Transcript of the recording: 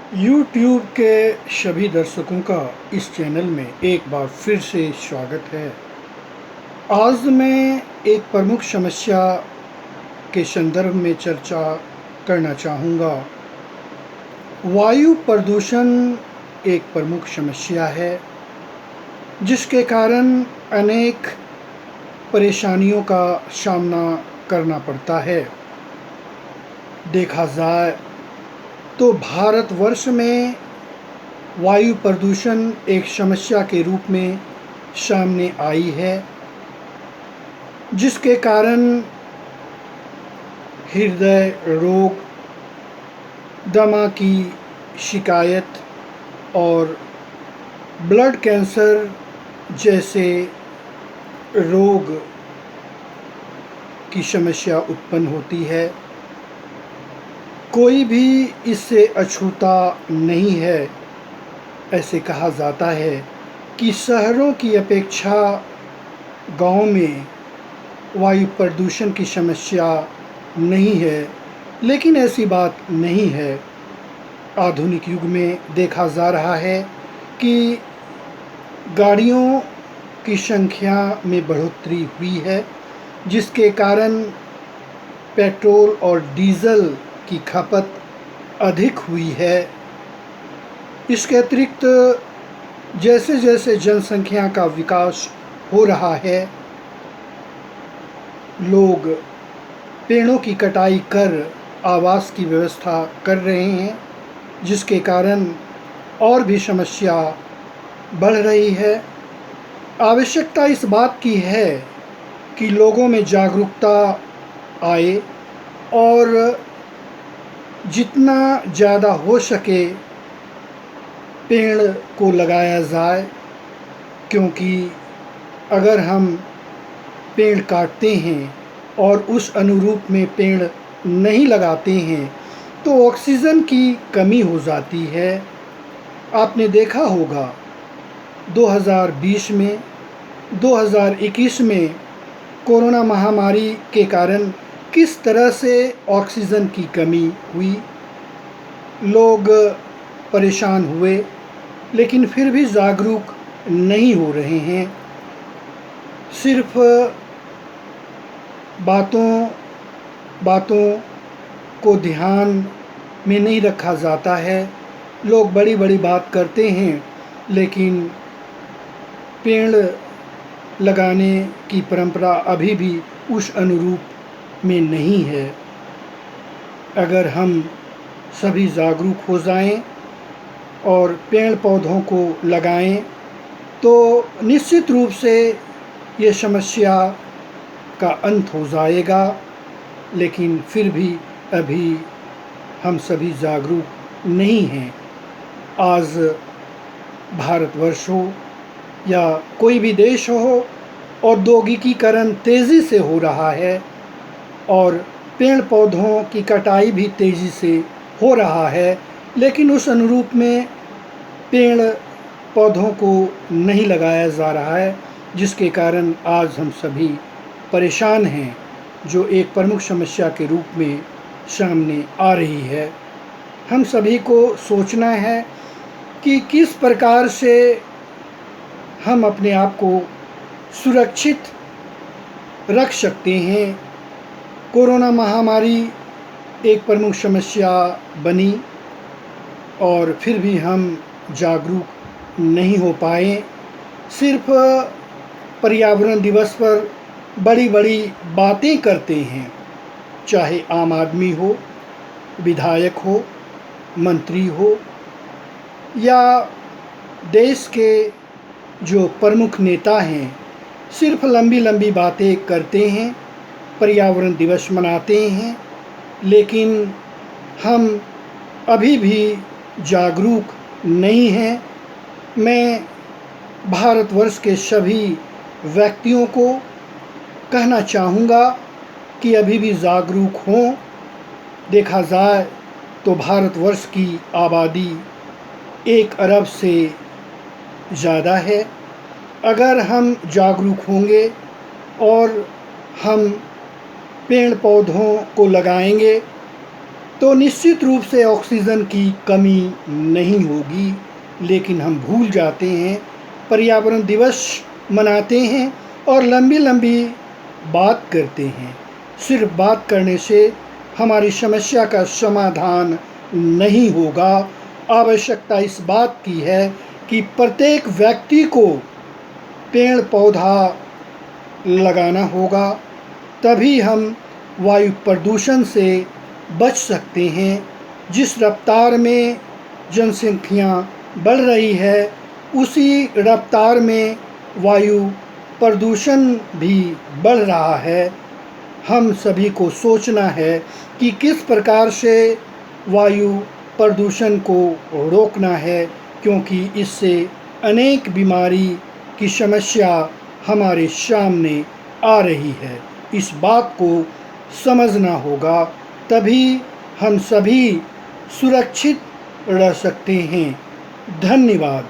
YouTube के सभी दर्शकों का इस चैनल में एक बार फिर से स्वागत है। आज मैं एक प्रमुख समस्या के संदर्भ में चर्चा करना चाहूँगा। वायु प्रदूषण एक प्रमुख समस्या है जिसके कारण अनेक परेशानियों का सामना करना पड़ता है। देखा जाए तो भारतवर्ष में वायु प्रदूषण एक समस्या के रूप में सामने आई है, जिसके कारण हृदय रोग, दमा की शिकायत और ब्लड कैंसर जैसे रोग की समस्या उत्पन्न होती है। कोई भी इससे अछूता नहीं है। ऐसे कहा जाता है कि शहरों की अपेक्षा गांव में वायु प्रदूषण की समस्या नहीं है, लेकिन ऐसी बात नहीं है। आधुनिक युग में देखा जा रहा है कि गाड़ियों की संख्या में बढ़ोतरी हुई है, जिसके कारण पेट्रोल और डीजल की खपत अधिक हुई है। इसके अतिरिक्त जैसे जैसे जनसंख्या का विकास हो रहा है, लोग पेड़ों की कटाई कर आवास की व्यवस्था कर रहे हैं, जिसके कारण और भी समस्या बढ़ रही है। आवश्यकता इस बात की है कि लोगों में जागरूकता आए और जितना ज़्यादा हो सके पेड़ को लगाया जाए, क्योंकि अगर हम पेड़ काटते हैं और उस अनुरूप में पेड़ नहीं लगाते हैं तो ऑक्सीजन की कमी हो जाती है। आपने देखा होगा 2020 में, 2021 में कोरोना महामारी के कारण किस तरह से ऑक्सीजन की कमी हुई। लोग परेशान हुए, लेकिन फिर भी जागरूक नहीं हो रहे हैं। सिर्फ बातों को ध्यान में नहीं रखा जाता है। लोग बड़ी बड़ी बात करते हैं, लेकिन पेड़ लगाने की परंपरा अभी भी उस अनुरूप में नहीं है। अगर हम सभी जागरूक हो जाएं और पेड़ पौधों को लगाएं तो निश्चित रूप से ये समस्या का अंत हो जाएगा। लेकिन फिर भी अभी हम सभी जागरूक नहीं हैं। आज भारतवर्ष हो या कोई भी देश हो, औद्योगिकीकरण तेज़ी से हो रहा है और पेड़ पौधों की कटाई भी तेज़ी से हो रहा है, लेकिन उस अनुरूप में पेड़ पौधों को नहीं लगाया जा रहा है, जिसके कारण आज हम सभी परेशान हैं, जो एक प्रमुख समस्या के रूप में सामने आ रही है। हम सभी को सोचना है कि किस प्रकार से हम अपने आप को सुरक्षित रख सकते हैं। कोरोना महामारी एक प्रमुख समस्या बनी और फिर भी हम जागरूक नहीं हो पाए। सिर्फ पर्यावरण दिवस पर बड़ी बड़ी बातें करते हैं, चाहे आम आदमी हो, विधायक हो, मंत्री हो या देश के जो प्रमुख नेता हैं। सिर्फ लंबी लंबी बातें करते हैं, पर्यावरण दिवस मनाते हैं, लेकिन हम अभी भी जागरूक नहीं हैं। मैं भारतवर्ष के सभी व्यक्तियों को कहना चाहूँगा कि अभी भी जागरूक हों। देखा जाए तो भारतवर्ष की आबादी 1 अरब से ज़्यादा है। अगर हम जागरूक होंगे और हम पेड़ पौधों को लगाएंगे तो निश्चित रूप से ऑक्सीजन की कमी नहीं होगी। लेकिन हम भूल जाते हैं, पर्यावरण दिवस मनाते हैं और लंबी लंबी बात करते हैं। सिर्फ बात करने से हमारी समस्या का समाधान नहीं होगा। आवश्यकता इस बात की है कि प्रत्येक व्यक्ति को पेड़ पौधा लगाना होगा, तभी हम वायु प्रदूषण से बच सकते हैं। जिस रफ्तार में जनसंख्या बढ़ रही है, उसी रफ्तार में वायु प्रदूषण भी बढ़ रहा है। हम सभी को सोचना है कि किस प्रकार से वायु प्रदूषण को रोकना है, क्योंकि इससे अनेक बीमारी की समस्या हमारे सामने आ रही है। इस बात को समझना होगा, तभी हम सभी सुरक्षित रह सकते हैं। धन्यवाद।